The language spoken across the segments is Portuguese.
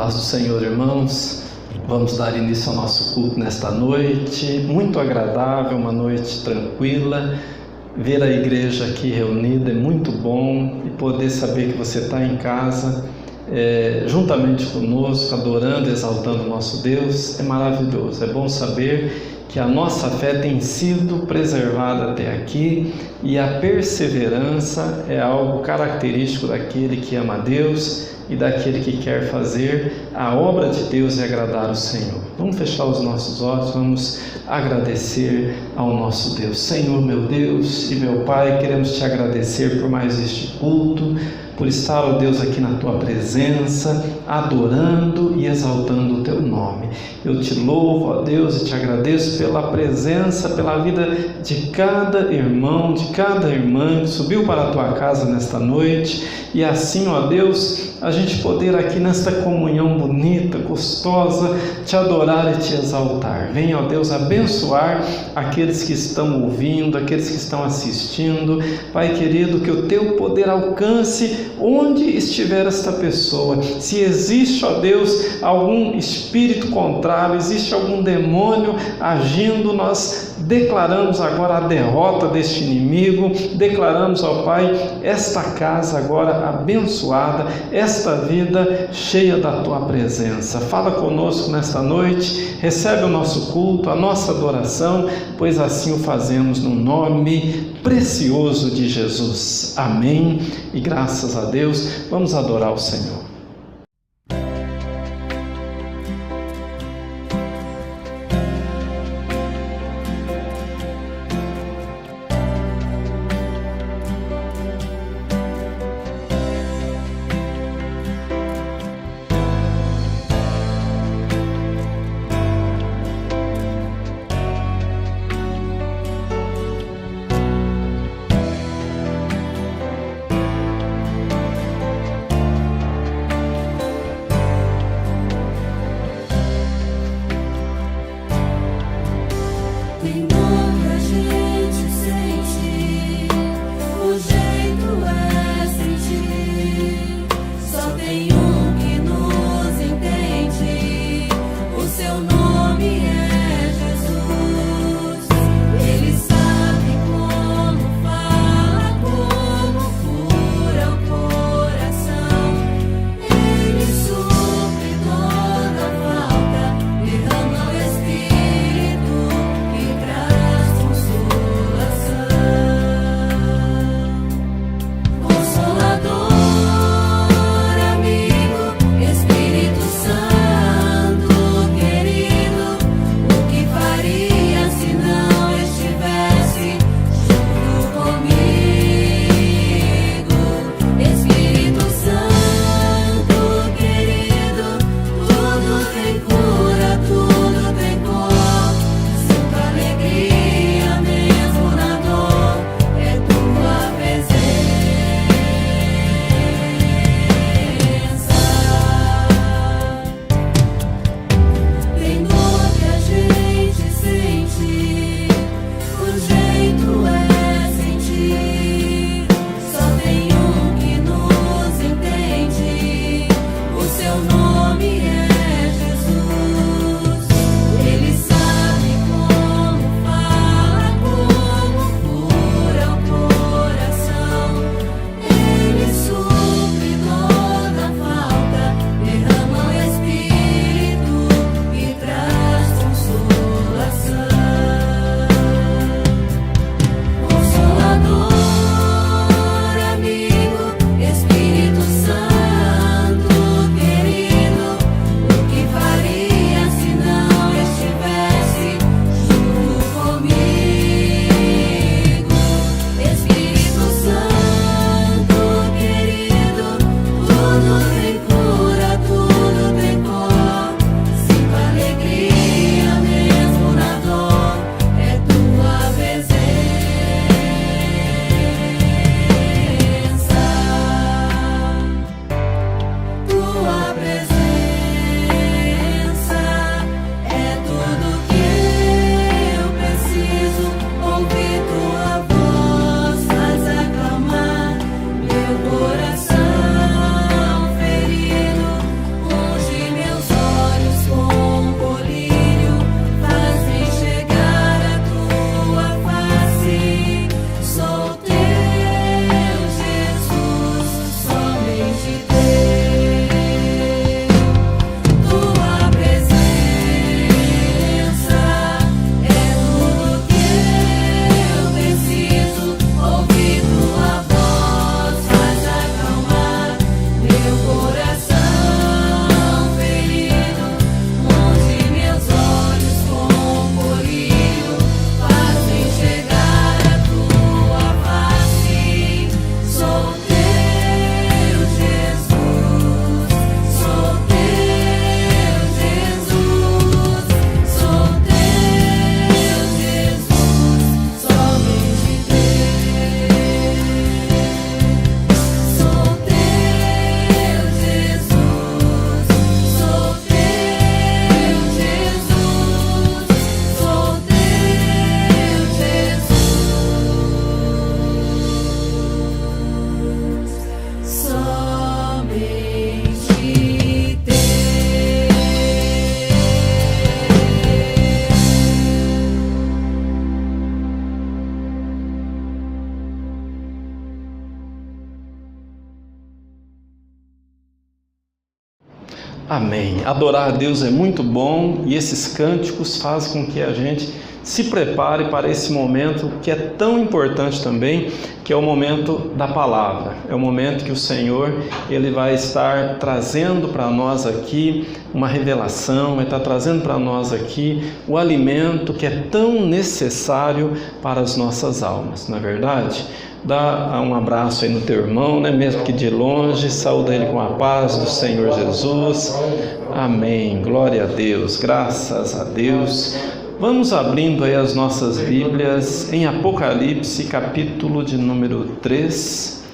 paz do Senhor, irmãos. Vamos dar início ao nosso culto nesta noite, muito agradável, uma noite tranquila. Ver a igreja aqui reunida é muito bom e poder saber que você está em casa, juntamente conosco, adorando, exaltando o nosso Deus, é maravilhoso. É bom saber que a nossa fé tem sido preservada até aqui e a perseverança é algo característico daquele que ama a Deus e daquele que quer fazer a obra de Deus e agradar o Senhor. Vamos fechar os nossos olhos, vamos agradecer ao nosso Deus. Senhor, meu Deus e meu Pai, queremos te agradecer por mais este culto, por estar, ó Deus, aqui na tua presença, adorando e exaltando o teu nome. Eu te louvo, ó Deus, e te agradeço pela presença, pela vida de cada irmão, de cada irmã que subiu para a tua casa nesta noite, e assim, ó Deus, a gente poder aqui nesta comunhão bonita, gostosa, te adorar e te exaltar. Venha, ó Deus, abençoar aqueles que estão ouvindo, aqueles que estão assistindo. Pai querido, que o teu poder alcance onde estiver esta pessoa. Se existe, ó Deus, algum espírito contrário, existe algum demônio agindo, nós declaramos agora a derrota deste inimigo, declaramos, ó Pai, esta casa agora abençoada, esta vida cheia da tua presença. Fala conosco nesta noite, recebe o nosso culto, a nossa adoração, pois assim o fazemos no nome precioso de Jesus. Amém. E graças a Deus, vamos adorar o Senhor. Amém. Adorar a Deus é muito bom e esses cânticos fazem com que a gente se prepare para esse momento que é tão importante também, que é o momento da palavra. É o momento que o Senhor Ele vai estar trazendo para nós aqui uma revelação, vai estar trazendo para nós aqui o alimento que é tão necessário para as nossas almas, não é verdade? Dá um abraço aí no teu irmão, né? Mesmo que de longe, saúda ele com a paz do Senhor Jesus. Amém. Glória a Deus, graças a Deus. Vamos abrindo aí as nossas Bíblias em Apocalipse, capítulo de número 3.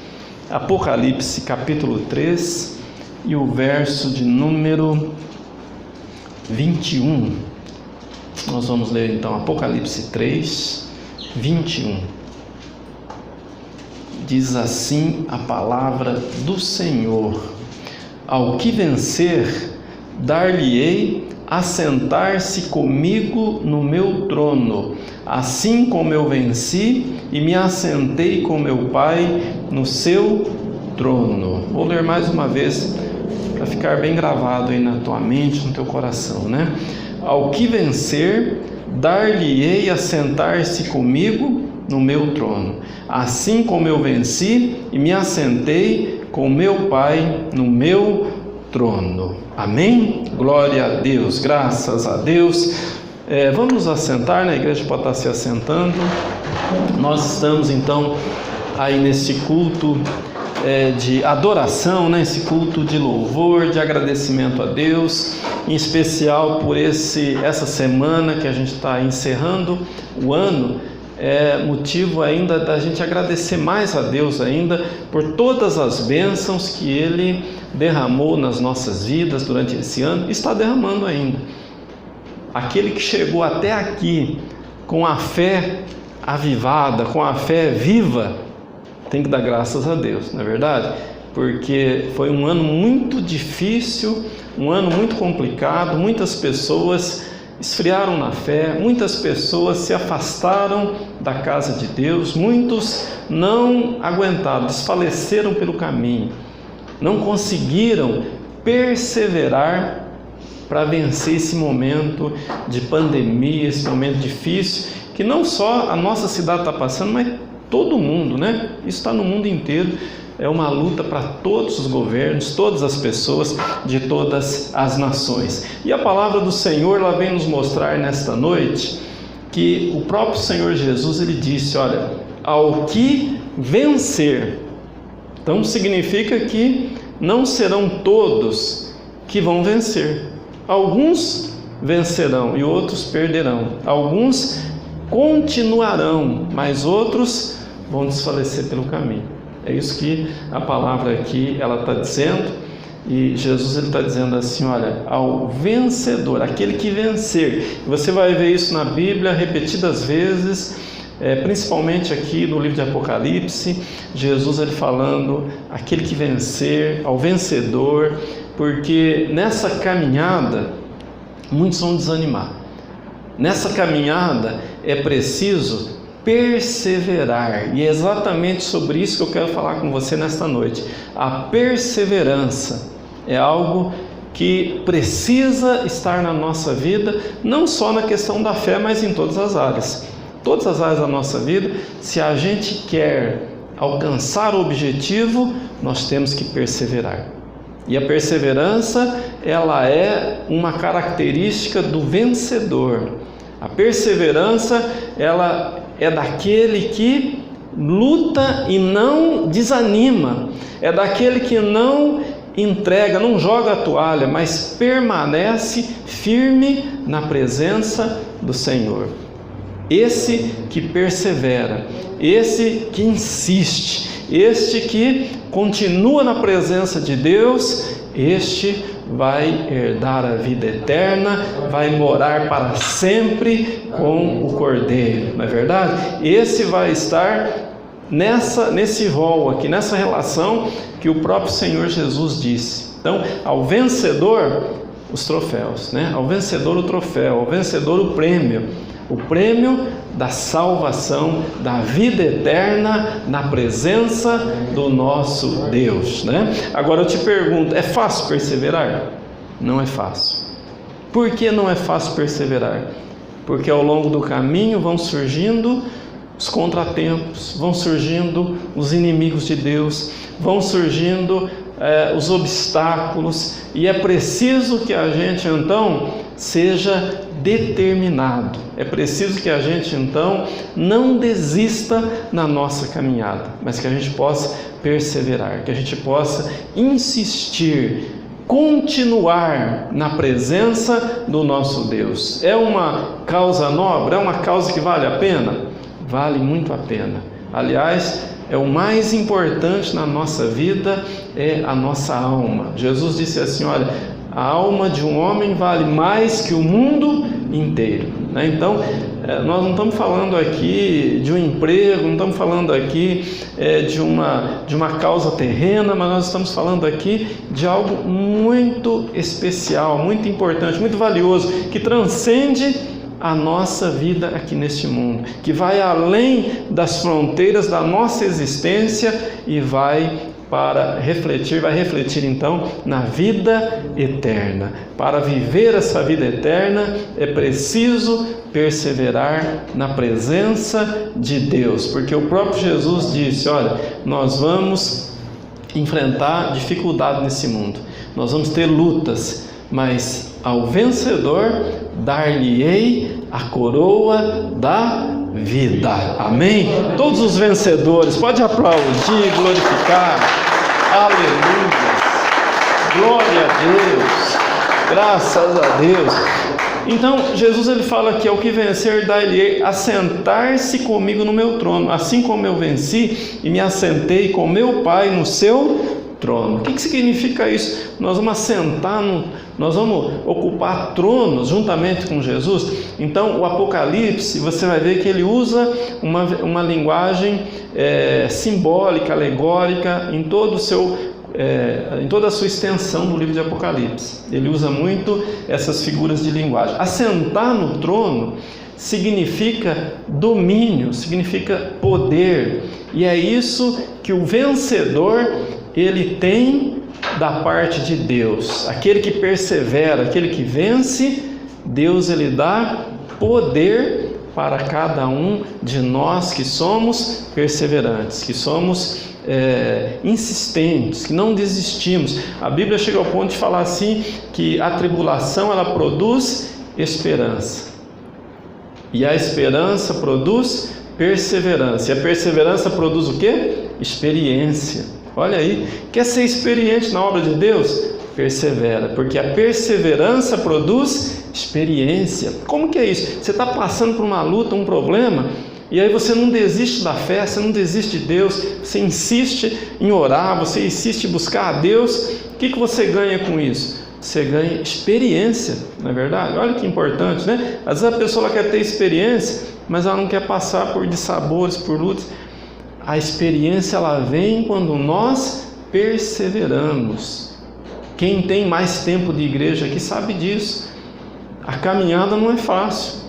Apocalipse, capítulo 3 e o verso de número 21. Nós vamos ler então Apocalipse 3, 21. Diz assim a palavra do Senhor: ao que vencer, dar-lhe-ei assentar-se comigo no meu trono, assim como eu venci e me assentei com meu Pai no seu trono. Vou ler mais uma vez para ficar bem gravado aí na tua mente, no teu coração, né? Ao que vencer, dar-lhe-ei assentar-se comigo no meu trono, assim como eu venci e me assentei com meu Pai no meu trono. Amém? Glória a Deus, graças a Deus. Vamos nos assentar, né? A igreja pode estar se assentando. Nós estamos então aí nesse culto de adoração, né? Esse culto de louvor, de agradecimento a Deus, em especial por essa semana que a gente está encerrando o ano. É motivo ainda da gente agradecer mais a Deus ainda por todas as bênçãos que Ele derramou nas nossas vidas durante esse ano e está derramando ainda. Aquele que chegou até aqui com a fé avivada, com a fé viva, tem que dar graças a Deus, não é verdade? Porque foi um ano muito difícil, um ano muito complicado, muitas pessoas esfriaram na fé, muitas pessoas se afastaram da casa de Deus, muitos não aguentaram, desfaleceram pelo caminho, não conseguiram perseverar para vencer esse momento de pandemia, esse momento difícil, que não só a nossa cidade está passando, mas todo mundo, né? Isso está no mundo inteiro. É uma luta para todos os governos, todas as pessoas de todas as nações. E a palavra do Senhor, ela vem nos mostrar nesta noite que o próprio Senhor Jesus, ele disse, olha, ao que vencer. Então significa que não serão todos que vão vencer. Alguns vencerão e outros perderão. Alguns continuarão, mas outros vão desfalecer pelo caminho. É isso que a palavra aqui ela está dizendo, e Jesus ele está dizendo assim, olha, ao vencedor, aquele que vencer. Você vai ver isso na Bíblia repetidas vezes, principalmente aqui no livro de Apocalipse, Jesus ele falando, aquele que vencer, ao vencedor, porque nessa caminhada, muitos vão desanimar. Nessa caminhada é preciso perseverar, e é exatamente sobre isso que eu quero falar com você nesta noite. A perseverança é algo que precisa estar na nossa vida, não só na questão da fé, mas em todas as áreas. Todas as áreas da nossa vida, se a gente quer alcançar o objetivo, nós temos que perseverar. E a perseverança, ela é uma característica do vencedor. A perseverança, ela é daquele que luta e não desanima, é daquele que não entrega, não joga a toalha, mas permanece firme na presença do Senhor. Esse que persevera, esse que insiste, este que continua na presença de Deus, este vai herdar a vida eterna, vai morar para sempre com o Cordeiro, não é verdade? Esse vai estar nesse rol aqui, nessa relação que o próprio Senhor Jesus disse. Então, ao vencedor, os troféus, né? Ao vencedor o troféu, ao vencedor o prêmio da salvação, da vida eterna na presença do nosso Deus, né? Agora eu te pergunto, é fácil perseverar? não é fácil. Por que não é fácil perseverar? Porque ao longo do caminho vão surgindo os contratempos, vão surgindo os inimigos de Deus, vão surgindo os obstáculos, e é preciso que a gente então seja determinado, é preciso que a gente então não desista na nossa caminhada, mas que a gente possa perseverar, que a gente possa insistir, continuar na presença do nosso Deus. É uma causa nobre? É uma causa que vale a pena? Vale muito a pena. Aliás, é o mais importante na nossa vida, é a nossa alma. Jesus disse assim, olha, a alma de um homem vale mais que o mundo inteiro. Então, nós não estamos falando aqui de um emprego, não estamos falando aqui de uma causa terrena, mas nós estamos falando aqui de algo muito especial, muito importante, muito valioso, que transcende a nossa vida aqui neste mundo, que vai além das fronteiras da nossa existência e vai refletir então na vida eterna. Para viver essa vida eterna é preciso perseverar na presença de Deus, porque o próprio Jesus disse, olha, nós vamos enfrentar dificuldade nesse mundo, nós vamos ter lutas, mas ao vencedor dar-lhe-ei a coroa da vida. Amém? Todos os vencedores, pode aplaudir, glorificar. Aleluia. Glória a Deus. Graças a Deus. Então, Jesus ele fala que ao que vencer, dar-lhe-ei assentar-se comigo no meu trono, assim como eu venci e me assentei com meu Pai no seu trono. O que significa isso? Nós vamos assentar, nós vamos ocupar tronos juntamente com Jesus. Então o Apocalipse, você vai ver que ele usa uma linguagem simbólica, alegórica em toda a sua extensão do livro de Apocalipse. Ele usa muito essas figuras de linguagem. Assentar no trono significa domínio, significa poder, e é isso que o vencedor ele tem da parte de Deus. Aquele que persevera, aquele que vence, Deus ele dá poder para cada um de nós que somos perseverantes, que somos insistentes, que não desistimos. A Bíblia chega ao ponto de falar assim, que a tribulação ela produz esperança, e a esperança produz perseverança, e a perseverança produz o quê? Experiência. Olha aí, quer ser experiente na obra de Deus? Persevera, porque a perseverança produz experiência. Como que é isso? Você está passando por uma luta, um problema, e aí você não desiste da fé, você não desiste de Deus, você insiste em orar, você insiste em buscar a Deus. O que você ganha com isso? Você ganha experiência, não é verdade? Olha que importante, né? Às vezes a pessoa quer ter experiência, mas ela não quer passar por dissabores, por lutas. A experiência ela vem quando nós perseveramos. Quem tem mais tempo de igreja aqui sabe disso. A caminhada não é fácil.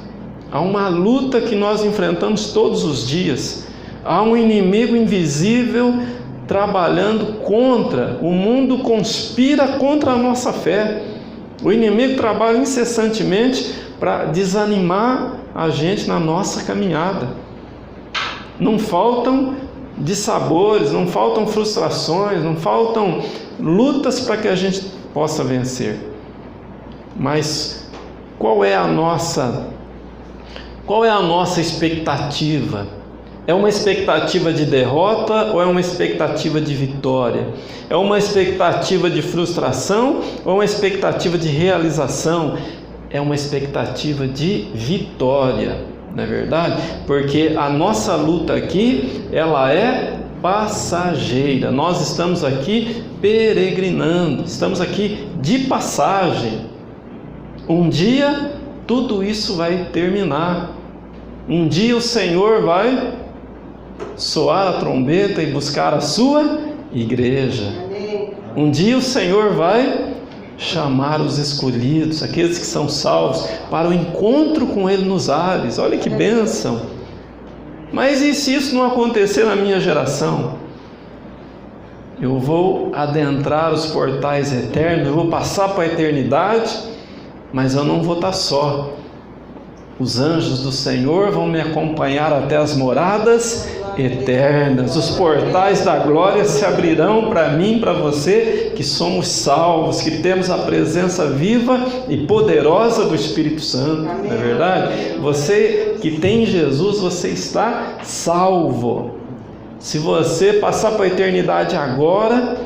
Há uma luta que nós enfrentamos todos os dias. Há um inimigo invisível trabalhando contra. O mundo conspira contra a nossa fé. O inimigo trabalha incessantemente para desanimar a gente na nossa caminhada. Não faltam dissabores, não faltam frustrações, não faltam lutas para que a gente possa vencer. Mas qual é a nossa expectativa? É uma expectativa de derrota ou é uma expectativa de vitória? É uma expectativa de frustração ou é uma expectativa de realização? É uma expectativa de vitória. Não é verdade? Porque a nossa luta aqui, ela é passageira. Nós estamos aqui peregrinando, estamos aqui de passagem. Um dia tudo isso vai terminar. Um dia o Senhor vai soar a trombeta e buscar a sua igreja. Um dia o Senhor vai chamar os escolhidos, aqueles que são salvos, para o encontro com Ele nos ares. Olha que bênção! Mas e se isso não acontecer na minha geração? eu vou adentrar os portais eternos, eu vou passar para a eternidade, mas eu não vou estar só. Os anjos do Senhor vão me acompanhar até as moradas eternas. Os portais da glória se abrirão para mim, para você, que somos salvos, que temos a presença viva e poderosa do Espírito Santo. Não é verdade? Você que tem Jesus, você está salvo. Se você passar para a eternidade agora,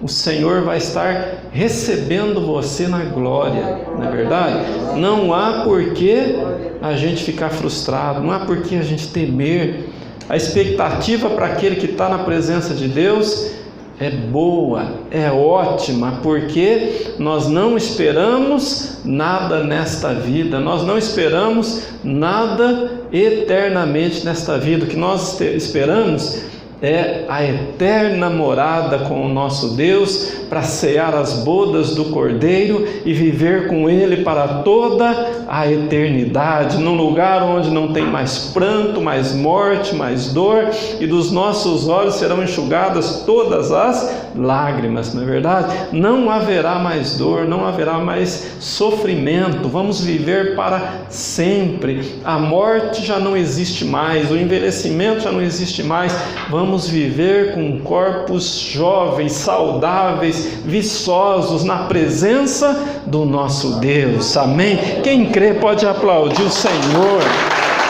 o Senhor vai estar recebendo você na glória, não é verdade? Não há por que a gente ficar frustrado, não há por que a gente temer. A expectativa para aquele que está na presença de Deus é boa, é ótima, porque nós não esperamos nada nesta vida, nós não esperamos nada eternamente nesta vida. O que nós esperamos é a eterna morada com o nosso Deus, para cear as bodas do Cordeiro e viver com Ele para toda a eternidade, num lugar onde não tem mais pranto, mais morte, mais dor, e dos nossos olhos serão enxugadas todas as lágrimas, não é verdade? Não haverá mais dor, não haverá mais sofrimento, vamos viver para sempre. A morte já não existe mais, o envelhecimento já não existe mais, vamos viver com corpos jovens, saudáveis, viçosos na presença do nosso Deus. Amém? Quem crê pode aplaudir o Senhor.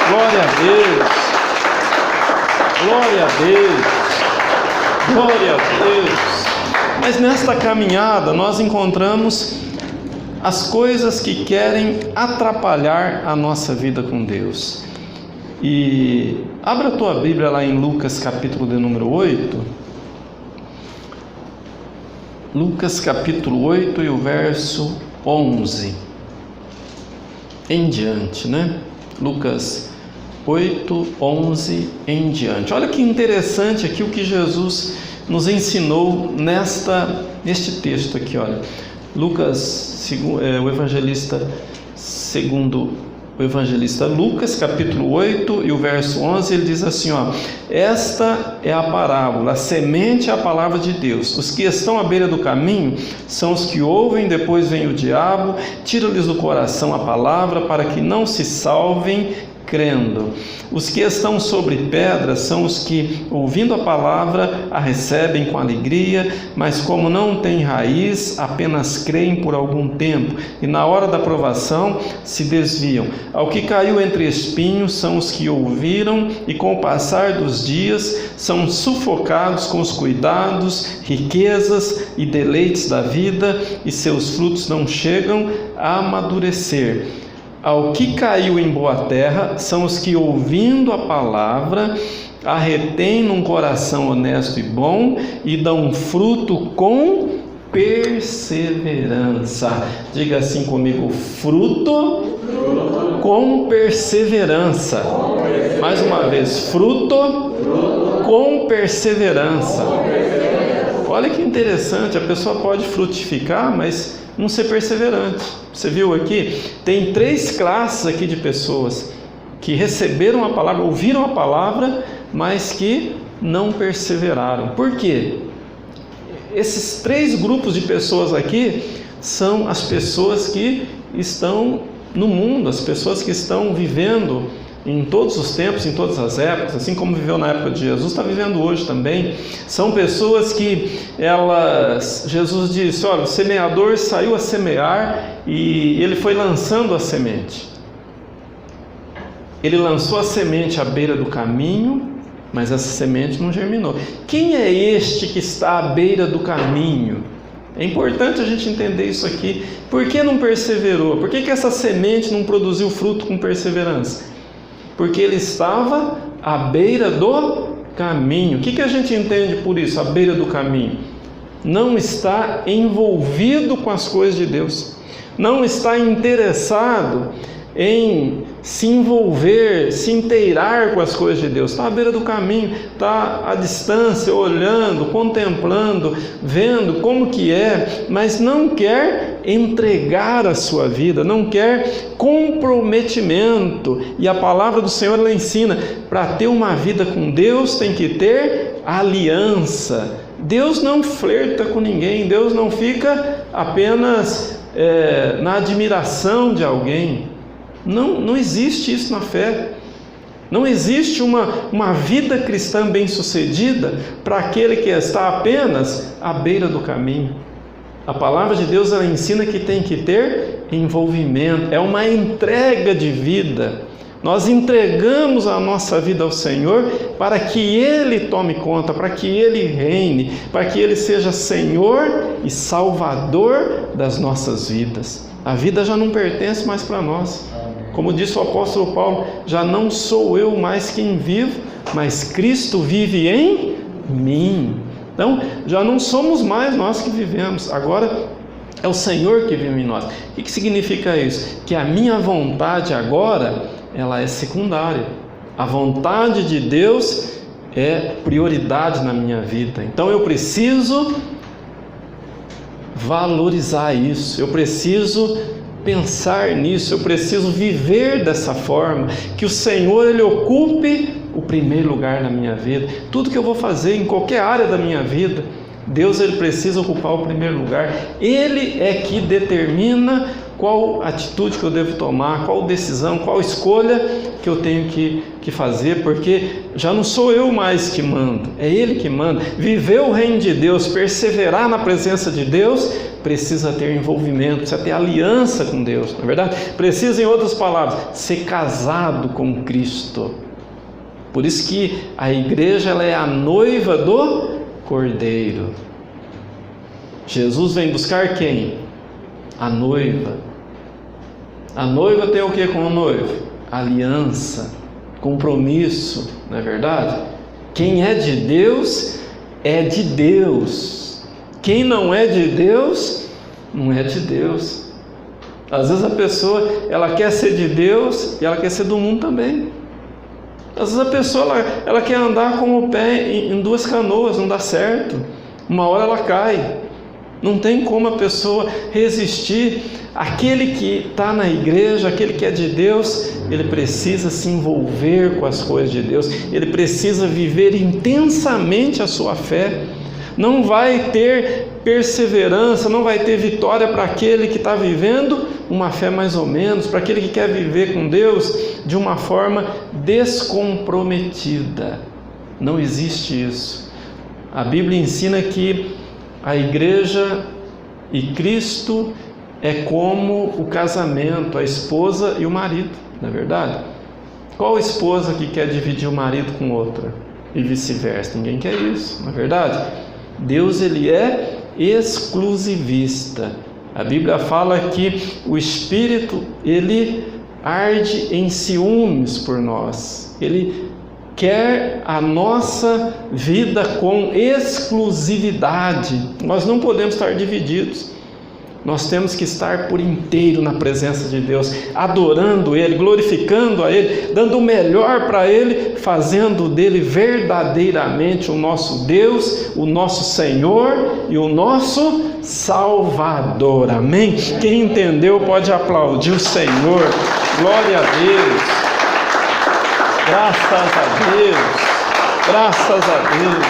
Glória a Deus. Glória a Deus. Glória a Deus. Mas nesta caminhada nós encontramos as coisas que querem atrapalhar a nossa vida com Deus. E abra a tua Bíblia lá em Lucas capítulo de número 8. Lucas capítulo 8 e o verso 11 em diante, né? Lucas 8, 11 em diante. Olha que interessante aqui o que Jesus nos ensinou neste texto aqui, olha. Lucas, o evangelista segundo o evangelista Lucas, capítulo 8 e o verso 11, ele diz assim, ó: esta é a parábola, a semente é a palavra de Deus. Os que estão à beira do caminho são os que ouvem, depois vem o diabo, tira-lhes do coração a palavra, para que não se salvem crendo. Os que estão sobre pedras são os que, ouvindo a palavra, a recebem com alegria, mas como não têm raiz, apenas creem por algum tempo, e na hora da provação se desviam. Ao que caiu entre espinhos são os que ouviram, e com o passar dos dias são sufocados com os cuidados, riquezas e deleites da vida, e seus frutos não chegam a amadurecer. Ao que caiu em boa terra são os que, ouvindo a palavra, a retêm num coração honesto e bom e dão fruto com perseverança. Diga assim comigo: fruto com perseverança. Mais uma vez, fruto com perseverança. Olha que interessante, a pessoa pode frutificar, mas não ser perseverante. Você viu aqui? Tem 3 classes aqui de pessoas que receberam a palavra, ouviram a palavra, mas que não perseveraram. Por quê? Esses 3 grupos de pessoas aqui são as pessoas que estão no mundo, as pessoas que estão vivendo em todos os tempos, em todas as épocas, assim como viveu na época de Jesus, está vivendo hoje também. São pessoas que Jesus disse, olha, o semeador saiu a semear e ele foi lançando a semente. Ele lançou a semente à beira do caminho, mas essa semente não germinou. Quem é este que está à beira do caminho? É importante a gente entender isso aqui. Por que não perseverou? Por que essa semente não produziu fruto com perseverança? Porque ele estava à beira do caminho. O que a gente entende por isso, à beira do caminho? Não está envolvido com as coisas de Deus, não está interessado em se envolver, se inteirar com as coisas de Deus. Está à beira do caminho, está à distância, olhando, contemplando, vendo como que é, mas não quer entregar a sua vida, não quer comprometimento. E a palavra do Senhor ela ensina, para ter uma vida com Deus tem que ter aliança. Deus não flerta com ninguém, Deus não fica apenas na admiração de alguém. Não existe isso na fé. Não existe uma vida cristã bem-sucedida para aquele que está apenas à beira do caminho. A palavra de Deus, ela ensina que tem que ter envolvimento, é uma entrega de vida. Nós entregamos a nossa vida ao Senhor para que Ele tome conta, para que Ele reine, para que Ele seja Senhor e Salvador das nossas vidas. A vida já não pertence mais para nós. Como disse o apóstolo Paulo, já não sou eu mais quem vivo, mas Cristo vive em mim. Então, já não somos mais nós que vivemos, agora é o Senhor que vive em nós. O que significa isso? Que a minha vontade agora, ela é secundária. A vontade de Deus é prioridade na minha vida. Então eu preciso valorizar isso, eu preciso pensar nisso, eu preciso viver dessa forma, que o Senhor, Ele ocupe o primeiro lugar na minha vida. Tudo que eu vou fazer em qualquer área da minha vida, Deus, Ele precisa ocupar o primeiro lugar. Ele é que determina qual atitude que eu devo tomar, qual decisão, qual escolha que eu tenho que fazer, porque já não sou eu mais que mando, é Ele que manda. Viver o reino de Deus, perseverar na presença de Deus, precisa ter envolvimento, precisa ter aliança com Deus, não é verdade? Precisa, em outras palavras, ser casado com Cristo. Por isso que a igreja, ela é a noiva do Cordeiro. Jesus vem buscar quem? A noiva. A noiva tem o que com o noivo? Aliança, compromisso, não é verdade? Quem é de Deus, é de Deus. Quem não é de Deus, não é de Deus. Às vezes a pessoa, ela quer ser de Deus e ela quer ser do mundo também. Às vezes a pessoa, ela quer andar com o pé em duas canoas, não dá certo. Uma hora ela cai. Não tem como a pessoa resistir. Aquele que está na igreja, aquele que é de Deus, ele precisa se envolver com as coisas de Deus, ele precisa viver intensamente a sua fé. Não vai ter perseverança, não vai ter vitória para aquele que está vivendo uma fé mais ou menos, para aquele que quer viver com Deus de uma forma descomprometida. Não existe isso. A Bíblia ensina que a igreja e Cristo é como o casamento, a esposa e o marido, não é verdade? Qual esposa que quer dividir o marido com outra? E vice-versa, ninguém quer isso, não é verdade? Deus, Ele é exclusivista. A Bíblia fala que o Espírito, Ele arde em ciúmes por nós. Ele quer a nossa vida com exclusividade. Nós não podemos estar divididos. Nós temos que estar por inteiro na presença de Deus, adorando Ele, glorificando a Ele, dando o melhor para Ele, fazendo dele verdadeiramente o nosso Deus, o nosso Senhor e o nosso Salvador. Amém? Quem entendeu pode aplaudir o Senhor. Glória a Deus. Graças a Deus. Graças a Deus.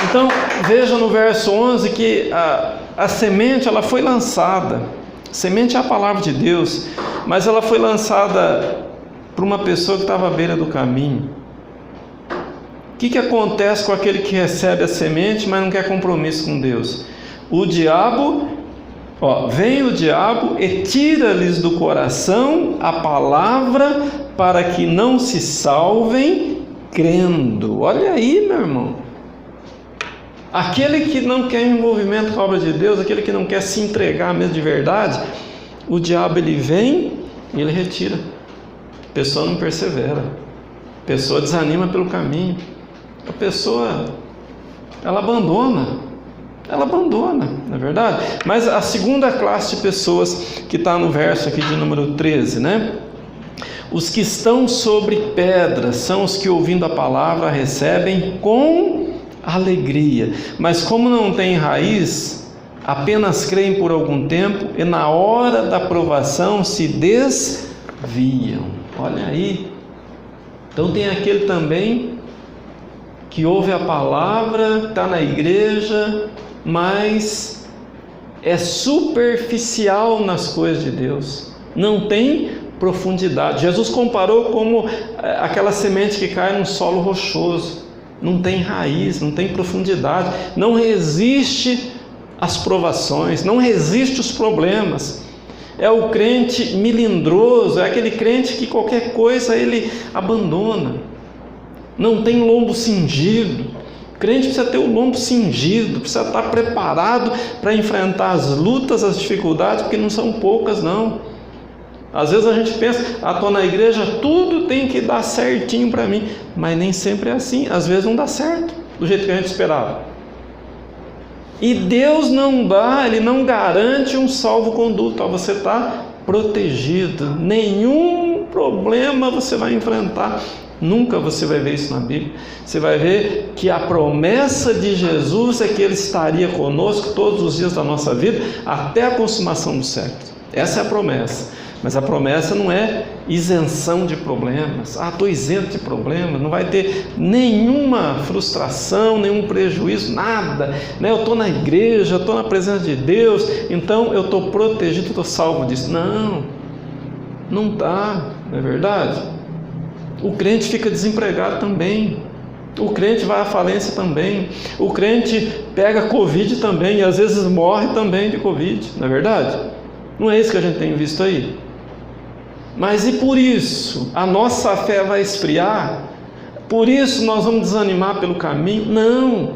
Então, veja no verso 11 que a semente, ela foi lançada. Semente é a palavra de Deus, mas ela foi lançada para uma pessoa que estava à beira do caminho. O que acontece com aquele que recebe a semente, mas não quer compromisso com Deus? O diabo, vem o diabo e tira-lhes do coração a palavra para que não se salvem crendo. Olha aí, meu irmão. Aquele que não quer envolvimento com a obra de Deus, aquele que não quer se entregar mesmo de verdade, o diabo, ele vem e ele retira. A pessoa não persevera, a pessoa desanima pelo caminho, a pessoa, ela abandona, não é verdade? Mas a segunda classe de pessoas que está no verso aqui de número 13, né? Os que estão sobre pedras são os que, ouvindo a palavra, recebem com alegria, mas como não tem raiz, apenas creem por algum tempo e na hora da provação se desviam. Olha aí. Então tem aquele também que ouve a palavra, está na igreja, mas é superficial nas coisas de Deus, não tem profundidade. Jesus comparou como aquela semente que cai num solo rochoso, não tem raiz, não tem profundidade, não resiste às provações, não resiste aos problemas. É o crente melindroso, é aquele crente que qualquer coisa ele abandona, não tem lombo cingido. O crente precisa ter o lombo cingido, precisa estar preparado para enfrentar as lutas, as dificuldades, porque não são poucas não. Às vezes a gente pensa, estou na igreja, tudo tem que dar certinho para mim, mas nem sempre é assim. Às vezes não dá certo do jeito que a gente esperava. E Deus não dá, Ele não garante um salvo-conduto. Você está protegido, nenhum problema você vai enfrentar. Nunca você vai ver isso na Bíblia. Você vai ver que a promessa de Jesus é que Ele estaria conosco todos os dias da nossa vida, até a consumação do século. Essa é a promessa. Mas a promessa não é isenção de problemas. Estou isento de problemas, não vai ter nenhuma frustração, nenhum prejuízo, nada. Eu estou na igreja, estou na presença de Deus, então eu estou protegido, estou salvo disso. Não está, não é verdade? O crente fica desempregado também. O crente vai à falência também. O crente pega Covid também e às vezes morre também de Covid, não é verdade? Não é isso que a gente tem visto aí? Mas e por isso a nossa fé vai esfriar? Por isso nós vamos desanimar pelo caminho? Não,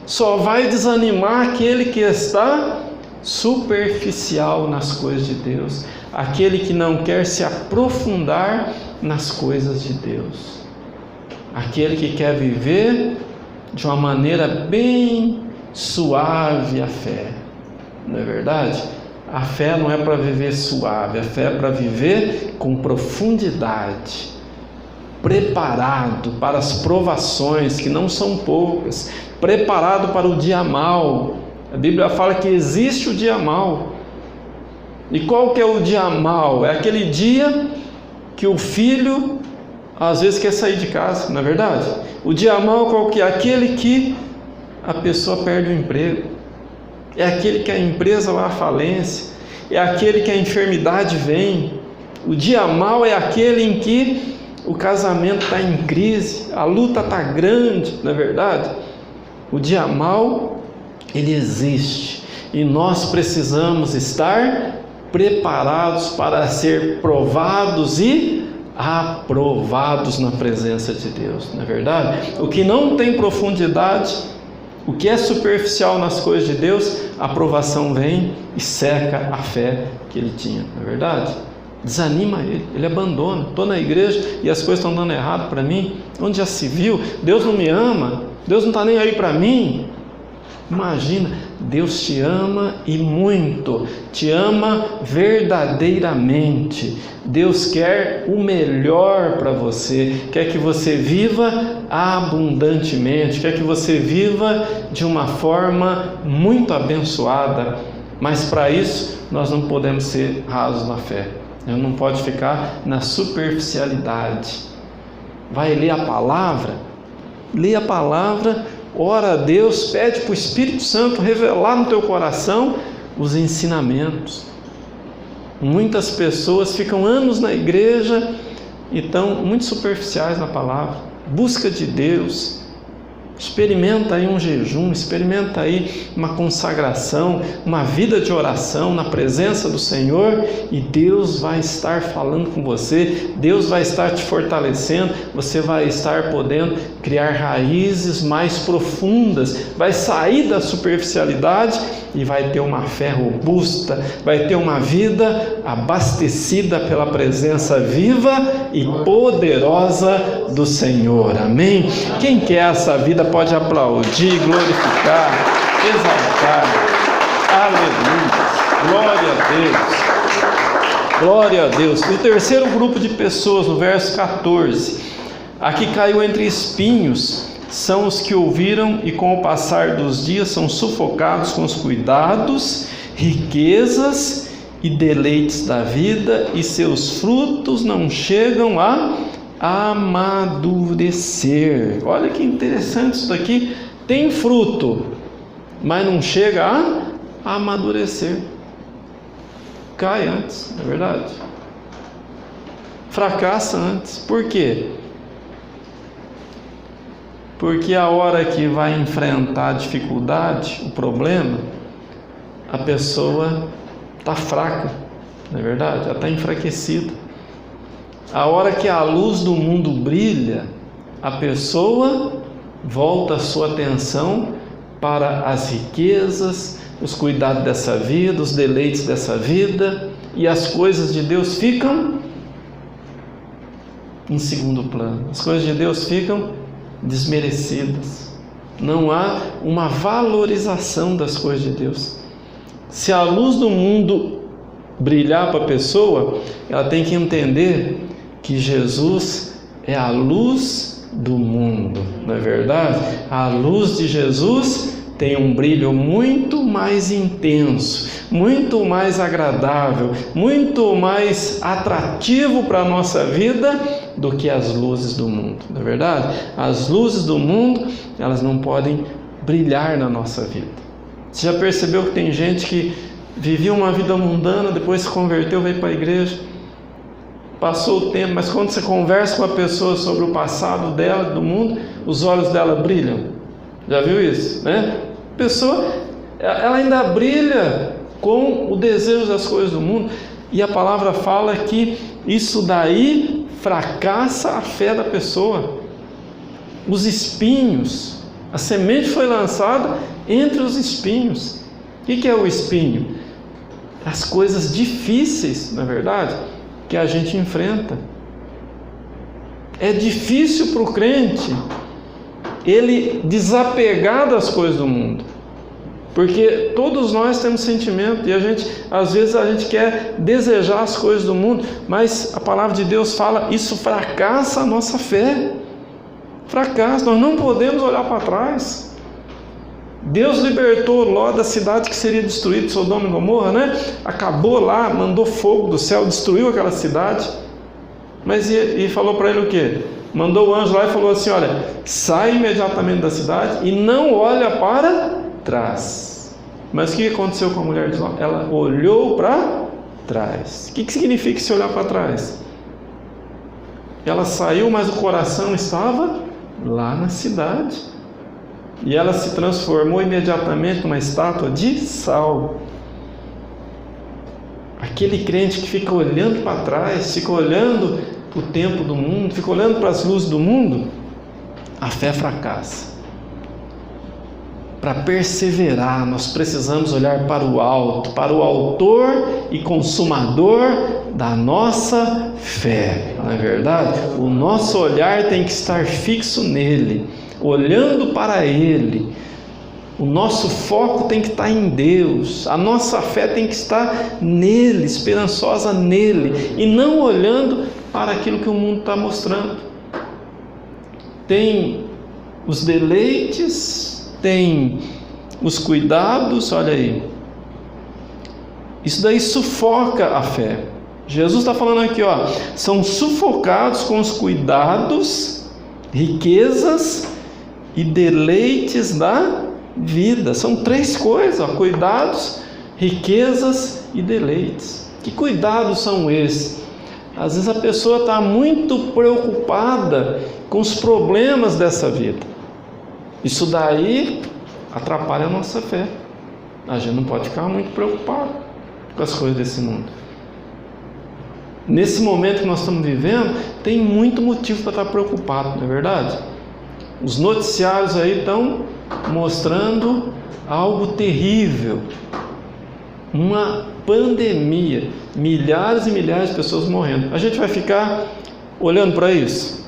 só vai desanimar aquele que está superficial nas coisas de Deus, aquele que não quer se aprofundar nas coisas de Deus, aquele que quer viver de uma maneira bem suave a fé, não é verdade? A fé não é para viver suave, a fé é para viver com profundidade, preparado para as provações, que não são poucas, preparado para o dia mau. A Bíblia fala que existe o dia mau. E qual que é o dia mau? É aquele dia que o filho às vezes quer sair de casa, não é verdade? O dia mau qual que é? Aquele que a pessoa perde o emprego. É aquele que a empresa vai à falência, é aquele que a enfermidade vem. O dia mau é aquele em que o casamento está em crise, a luta está grande, não é verdade? O dia mau, ele existe, e nós precisamos estar preparados para ser provados e aprovados na presença de Deus, não é verdade? O que não tem profundidade, o que é superficial nas coisas de Deus, a aprovação vem e seca a fé que ele tinha, não é verdade? Desanima ele abandona. Estou na igreja e as coisas estão dando errado para mim. Onde já se viu? Deus não me ama, Deus não está nem aí para mim. Imagina, Deus te ama e muito, te ama verdadeiramente. Deus quer o melhor para você, quer que você viva abundantemente, quer que você viva de uma forma muito abençoada. Mas para isso nós não podemos ser rasos na fé, não pode ficar na superficialidade. Vai ler a palavra, lê a palavra, ora a Deus, pede para o Espírito Santo revelar no teu coração os ensinamentos. Muitas pessoas ficam anos na igreja e estão muito superficiais na palavra. Busca de Deus, experimenta aí um jejum, experimenta aí uma consagração, uma vida de oração na presença do Senhor, e Deus vai estar falando com você, Deus vai estar te fortalecendo, você vai estar podendo criar raízes mais profundas, vai sair da superficialidade e vai ter uma fé robusta, vai ter uma vida abastecida pela presença viva e poderosa do Senhor. Amém? Quem quer essa vida pode aplaudir, glorificar, exaltar. Aleluia, glória a Deus. O terceiro grupo de pessoas, no verso 14, aqui caiu entre espinhos, são os que ouviram e com o passar dos dias são sufocados com os cuidados, riquezas e deleites da vida, e seus frutos não chegam a amadurecer. Olha que interessante isso daqui. Tem fruto, mas não chega a amadurecer. Cai antes, não é verdade? Fracassa antes. Por quê? Porque a hora que vai enfrentar a dificuldade, o problema, a pessoa está fraca, não é verdade? Ela está enfraquecida. A hora que a luz do mundo brilha, a pessoa volta a sua atenção para as riquezas, os cuidados dessa vida, os deleites dessa vida, e as coisas de Deus ficam em segundo plano. As coisas de Deus ficam desmerecidas. Não há uma valorização das coisas de Deus. Se a luz do mundo brilhar para a pessoa, ela tem que entender que Jesus é a luz do mundo, não é verdade? A luz de Jesus tem um brilho muito mais intenso, muito mais agradável, muito mais atrativo para a nossa vida do que as luzes do mundo, não é verdade? As luzes do mundo, elas não podem brilhar na nossa vida. Você já percebeu que tem gente que vivia uma vida mundana, depois se converteu, veio para a igreja, passou o tempo, mas quando você conversa com a pessoa sobre o passado dela, do mundo, os olhos dela brilham. Já viu isso, né? A pessoa, ela ainda brilha com o desejo das coisas do mundo, e a palavra fala que isso daí fracassa a fé da pessoa. Os espinhos, a semente foi lançada entre os espinhos. O que é o espinho? As coisas difíceis, na verdade, que a gente enfrenta. É difícil para o crente ele desapegar das coisas do mundo, porque todos nós temos sentimento, e às vezes a gente quer desejar as coisas do mundo, mas a palavra de Deus fala, isso fracassa a nossa fé. Fracassa, nós não podemos olhar para trás. Deus libertou Ló da cidade que seria destruída, Sodoma e Gomorra, né? Acabou lá, mandou fogo do céu, destruiu aquela cidade, mas e falou para ele o quê? Mandou o anjo lá e falou assim, olha, sai imediatamente da cidade e não olha para trás. Mas o que aconteceu com a mulher de Ló? Ela olhou para trás. O que significa se olhar para trás? Ela saiu, mas o coração estava lá na cidade, e ela se transformou imediatamente numa estátua de sal. Aquele crente que fica olhando para trás, fica olhando o tempo do mundo, fica olhando para as luzes do mundo, a fé fracassa. Para perseverar, nós precisamos olhar para o alto, para o autor e consumador da nossa fé, não é verdade? O nosso olhar tem que estar fixo nele, olhando para ele. O nosso foco tem que estar em Deus, a nossa fé tem que estar nele, esperançosa nele, e não olhando para aquilo que o mundo está mostrando. Tem os deleites, tem os cuidados, olha aí, isso daí sufoca a fé. Jesus está falando aqui, ó, são sufocados com os cuidados, riquezas e deleites da vida. São três coisas, ó, cuidados, riquezas e deleites. Que cuidados são esses? Às vezes a pessoa está muito preocupada com os problemas dessa vida. Isso daí atrapalha a nossa fé. A gente não pode ficar muito preocupado com as coisas desse mundo. Nesse momento que nós estamos vivendo, tem muito motivo para estar preocupado, não é verdade? Os noticiários aí estão mostrando algo terrível, uma pandemia, milhares e milhares de pessoas morrendo. A gente vai ficar olhando para isso?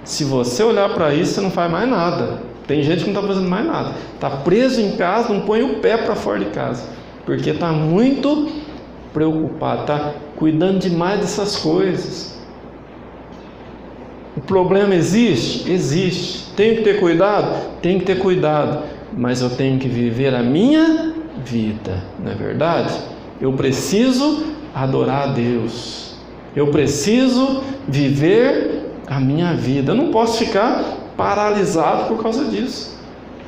Se você olhar para isso, você não faz mais nada. Tem gente que não está fazendo mais nada, está preso em casa, não põe o pé para fora de casa, porque está muito preocupado, está cuidando demais dessas coisas. O problema existe? Existe. Tenho que ter cuidado? Tenho que ter cuidado, mas eu tenho que viver a minha vida, não é verdade? Eu preciso adorar a Deus, eu preciso viver a minha vida. Eu não posso ficar paralisado por causa disso.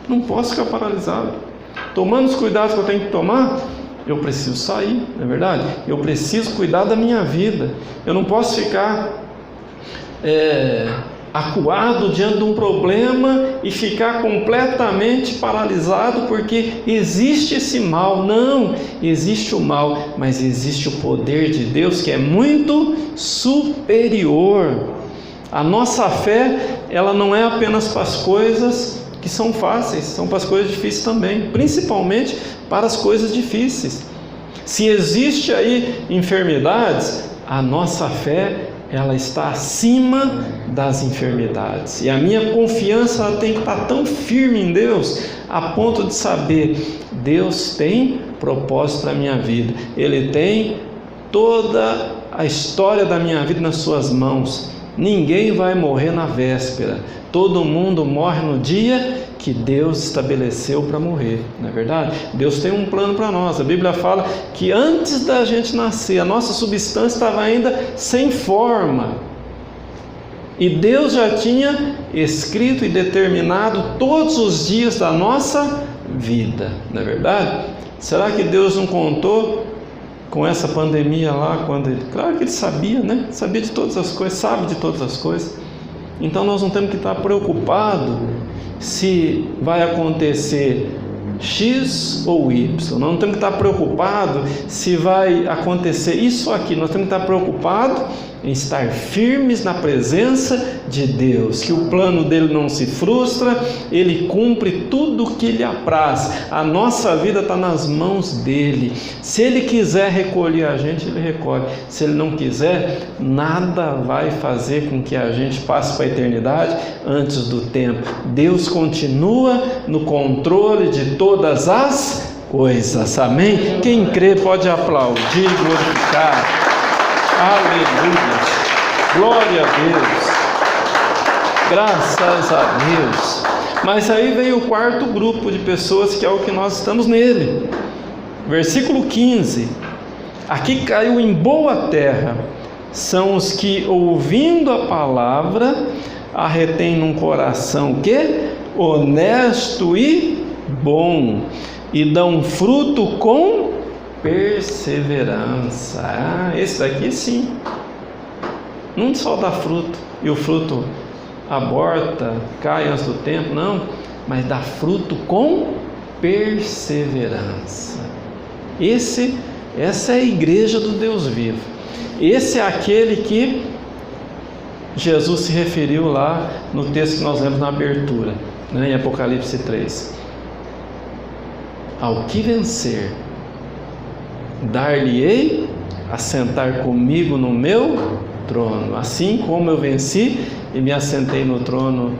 Não posso ficar paralisado. Tomando os cuidados que eu tenho que tomar, eu preciso sair, não é verdade? Eu preciso cuidar da minha vida. Eu não posso ficar acuado diante de um problema e ficar completamente paralisado porque existe esse mal. Não, existe o mal, mas existe o poder de Deus que é muito superior. A nossa fé, ela não é apenas para as coisas que são fáceis, são para as coisas difíceis também, principalmente para as coisas difíceis. Se existe aí enfermidades, a nossa fé, ela está acima das enfermidades. E a minha confiança ela tem que estar tão firme em Deus, a ponto de saber, Deus tem propósito para a minha vida. Ele tem toda a história da minha vida nas suas mãos. Ninguém vai morrer na véspera. Todo mundo morre no dia que Deus estabeleceu para morrer, não é verdade? Deus tem um plano para nós. A Bíblia fala que antes da gente nascer, a nossa substância estava ainda sem forma. E Deus já tinha escrito e determinado todos os dias da nossa vida, não é verdade? Será que Deus não contou com essa pandemia lá, quando ele... Claro que ele sabia, né? Sabia de todas as coisas, sabe de todas as coisas. Então nós não temos que estar preocupados se vai acontecer X ou Y. Nós não temos que estar preocupados se vai acontecer isso ou aquilo. Nós temos que estar preocupados em estar firmes na presença de Deus, que o plano dele não se frustra, ele cumpre tudo o que lhe apraz. A nossa vida está nas mãos dele. Se ele quiser recolher a gente, ele recolhe. Se ele não quiser, nada vai fazer com que a gente passe para a eternidade antes do tempo. Deus continua no controle de todas as coisas, amém? Quem crê pode aplaudir, glorificar. Aleluia, glória a Deus, graças a Deus. Mas aí vem o quarto grupo de pessoas, que é o que nós estamos nele. Versículo 15: aqui caiu em boa terra, são os que, ouvindo a palavra, a retêm num coração que honesto e bom, e dão fruto com perseverança. Esse daqui sim, não só dá fruto e o fruto aborta, cai antes do tempo, não, mas dá fruto com perseverança. Essa é a igreja do Deus vivo. Esse é aquele que Jesus se referiu lá no texto que nós lemos na abertura, né, em Apocalipse 3. Ao que vencer, dar-lhe-ei a sentar comigo no meu trono, assim como eu venci e me assentei no trono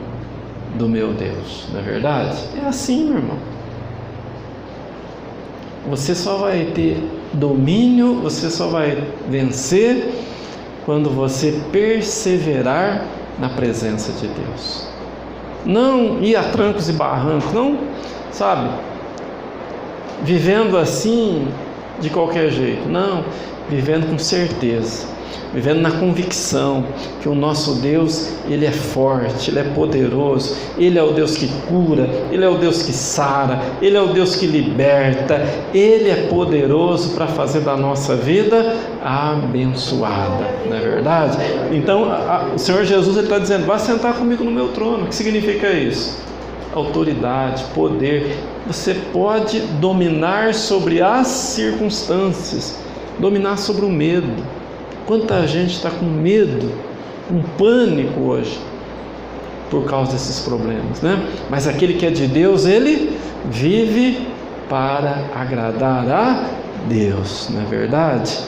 do meu Deus. Não é verdade? É assim, meu irmão. Você só vai ter domínio, você só vai vencer quando você perseverar na presença de Deus. Não ir a trancos e barrancos, não, sabe, vivendo assim de qualquer jeito, não, vivendo com certeza, vivendo na convicção que o nosso Deus, Ele é forte, Ele é poderoso, Ele é o Deus que cura, Ele é o Deus que sara, Ele é o Deus que liberta, Ele é poderoso para fazer da nossa vida abençoada, não é verdade? Então o Senhor Jesus está dizendo, vá sentar comigo no meu trono. O que significa isso? Autoridade, poder. Você pode dominar sobre as circunstâncias, dominar sobre o medo. Quanta gente está com medo, com pânico hoje, por causa desses problemas, né? Mas aquele que é de Deus, ele vive para agradar a Deus, não é verdade?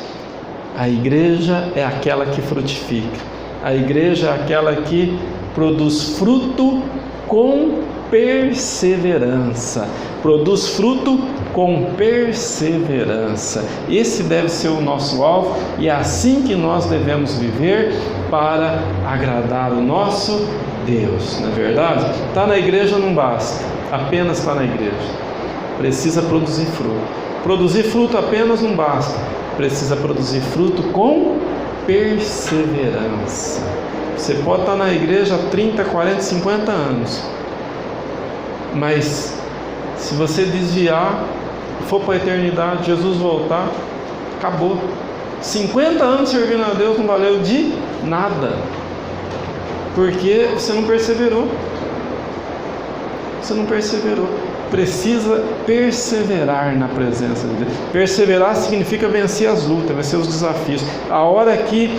A igreja é aquela que frutifica, a igreja é aquela que produz fruto com perseverança, produz fruto com perseverança. Esse deve ser o nosso alvo e é assim que nós devemos viver para agradar o nosso Deus, não é verdade? Estar na igreja não basta, apenas estar na igreja, precisa produzir fruto. Produzir fruto apenas não basta, precisa produzir fruto com perseverança. Você pode estar na igreja há 30, 40, 50 anos, mas se você desviar, for para a eternidade, Jesus voltar, acabou. 50 anos servindo a Deus não valeu de nada, porque você não perseverou. Você não perseverou. Precisa perseverar na presença de Deus. Perseverar significa vencer as lutas, vencer os desafios. A hora que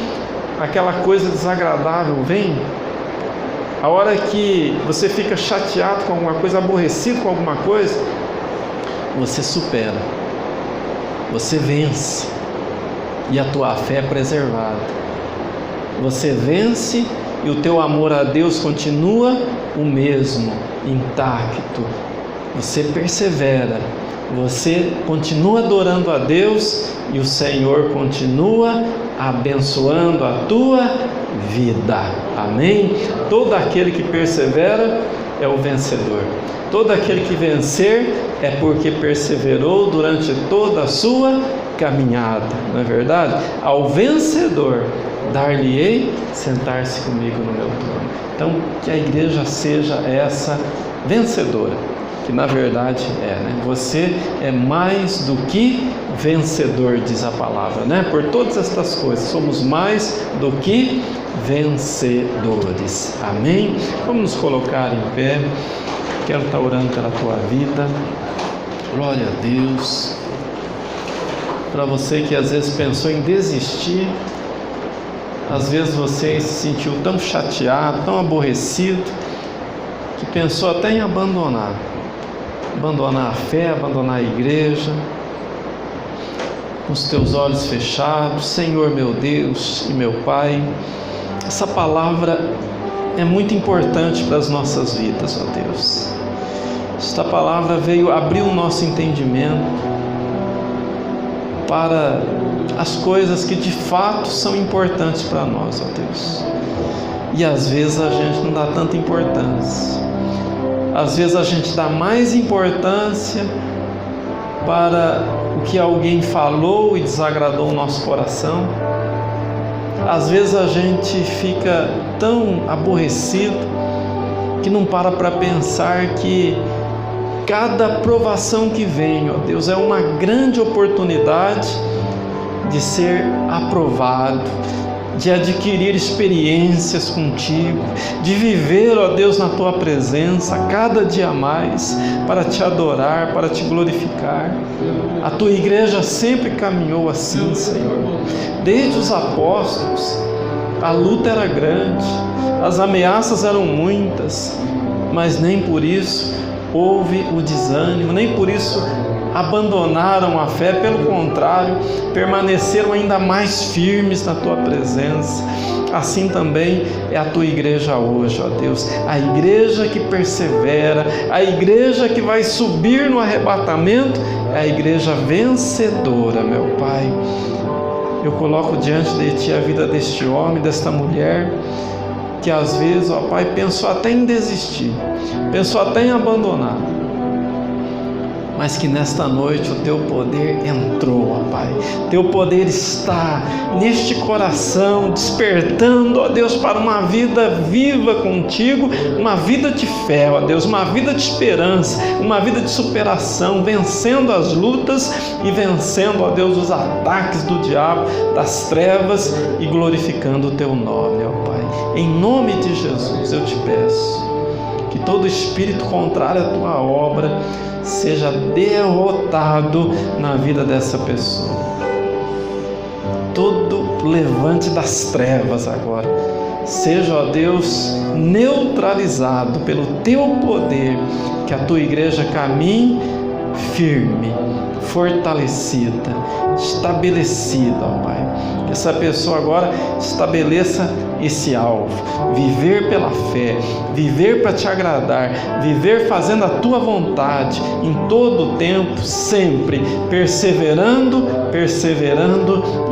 aquela coisa desagradável vem, a hora que você fica chateado com alguma coisa, aborrecido com alguma coisa, você supera, você vence, e a tua fé é preservada. Você vence e o teu amor a Deus continua o mesmo, intacto. Você persevera, você continua adorando a Deus e o Senhor continua abençoando a tua vida. Amém? Todo aquele que persevera é o vencedor. Todo aquele que vencer é porque perseverou durante toda a sua caminhada, não é verdade? Ao vencedor dar-lhe-ei sentar-se comigo no meu trono. Então, que a igreja seja essa vencedora, que na verdade né? Você é mais do que vencedor, diz a palavra, né? Por todas estas coisas, somos mais do que vencedores. Amém? Vamos nos colocar em pé. Quero estar orando pela tua vida. Glória a Deus. Para você que às vezes pensou em desistir, às vezes você se sentiu tão chateado, tão aborrecido, que pensou até em abandonar a fé, abandonar a igreja, com os teus olhos fechados. Senhor meu Deus e meu Pai, essa palavra é muito importante para as nossas vidas, ó Deus. Esta palavra veio abrir o nosso entendimento para as coisas que de fato são importantes para nós, ó Deus. E às vezes a gente não dá tanta importância. Às vezes a gente dá mais importância para o que alguém falou e desagradou o nosso coração. Às vezes a gente fica tão aborrecido que não para pensar que cada provação que vem, ó Deus, é uma grande oportunidade de ser aprovado, de adquirir experiências contigo, de viver, ó Deus, na tua presença cada dia mais, para te adorar, para te glorificar. A tua igreja sempre caminhou assim, Senhor. Desde os apóstolos, a luta era grande, as ameaças eram muitas, mas nem por isso houve o desânimo, nem por isso abandonaram a fé, pelo contrário, permaneceram ainda mais firmes na tua presença. Assim também é a tua igreja hoje, ó Deus, a igreja que persevera, a igreja que vai subir no arrebatamento, é a igreja vencedora, meu Pai. Eu coloco diante de ti a vida deste homem, desta mulher, que às vezes, ó Pai, pensou até em desistir, pensou até em abandonar, mas que nesta noite o teu poder entrou, ó Pai. Teu poder está neste coração, despertando, ó Deus, para uma vida viva contigo, uma vida de fé, ó Deus, uma vida de esperança, uma vida de superação, vencendo as lutas e vencendo, ó Deus, os ataques do diabo, das trevas, e glorificando o teu nome, ó Pai. Em nome de Jesus eu te peço que todo espírito contrário à tua obra seja derrotado na vida dessa pessoa. Todo levante das trevas agora seja, ó Deus, neutralizado pelo teu poder, que a tua igreja caminhe firme, fortalecida, estabelecida, ó Pai. Que essa pessoa agora estabeleça esse alvo, viver pela fé, viver para te agradar, viver fazendo a tua vontade em todo o tempo, sempre perseverando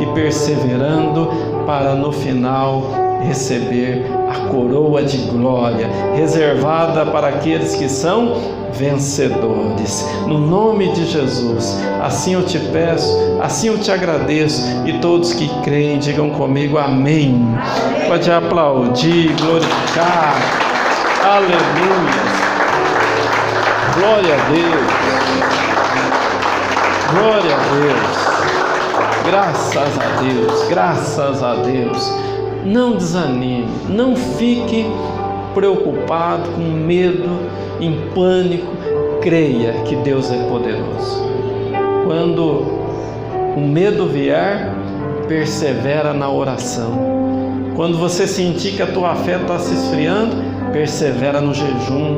e perseverando, para no final receber a coroa de glória, reservada para aqueles que são vencedores. No nome de Jesus, assim eu te peço, assim eu te agradeço, e todos que creem, digam comigo amém. Pode aplaudir, glorificar. Aleluia. Glória a Deus. Glória a Deus. Graças a Deus. Graças a Deus. Não desanime, não fique preocupado, com medo, em pânico. Creia que Deus é poderoso. Quando o medo vier, persevera na oração. Quando você sentir que a tua fé está se esfriando, persevera no jejum.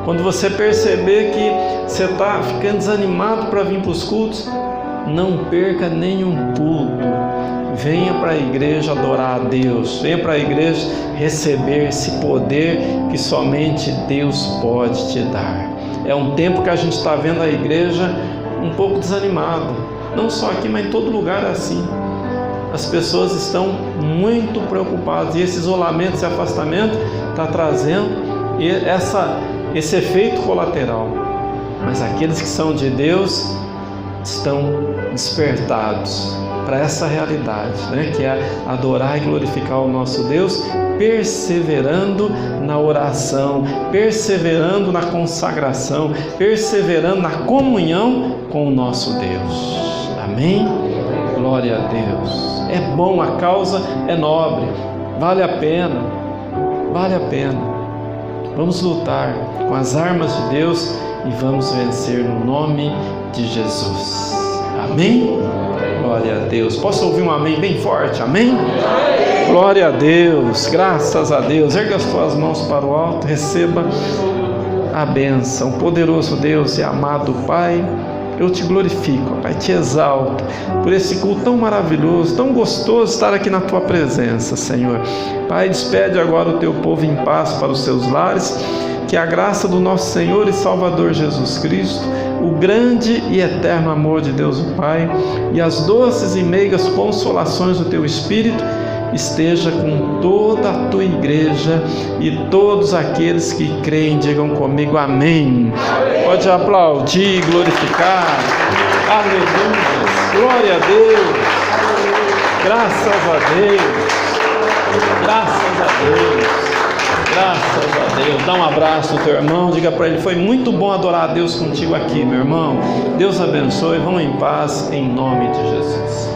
Quando você perceber que você está ficando desanimado para vir para os cultos, não perca nenhum culto. Venha para a igreja adorar a Deus. Venha para a igreja receber esse poder que somente Deus pode te dar. É um tempo que a gente está vendo a igreja um pouco desanimada. Não só aqui, mas em todo lugar é assim. As pessoas estão muito preocupadas. E esse isolamento, esse afastamento está trazendo esse efeito colateral. Mas aqueles que são de Deus estão despertados para essa realidade, né? Que é adorar e glorificar o nosso Deus, perseverando na oração, perseverando na consagração, perseverando na comunhão com o nosso Deus. Amém? Glória a Deus. É bom, a causa é nobre, vale a pena, vale a pena. Vamos lutar com as armas de Deus e vamos vencer no nome de Jesus. Amém? Glória a Deus. Posso ouvir um amém bem forte? Amém? Glória a Deus. Graças a Deus. Erga as tuas mãos para o alto. Receba a bênção. Poderoso Deus e amado Pai, eu te glorifico, Pai, te exalto por esse culto tão maravilhoso, tão gostoso estar aqui na tua presença, Senhor. Pai, despede agora o teu povo em paz para os seus lares. Que a graça do nosso Senhor e Salvador Jesus Cristo, o grande e eterno amor de Deus o Pai e as doces e meigas consolações do teu Espírito esteja com toda a tua igreja e todos aqueles que creem, digam comigo amém. Pode aplaudir, glorificar. Aleluia. Glória a Deus. Graças a Deus. Graças a Deus. Graças a Deus. Dá um abraço no teu irmão, diga para ele: foi muito bom adorar a Deus contigo aqui, meu irmão. Deus abençoe, vão em paz, em nome de Jesus.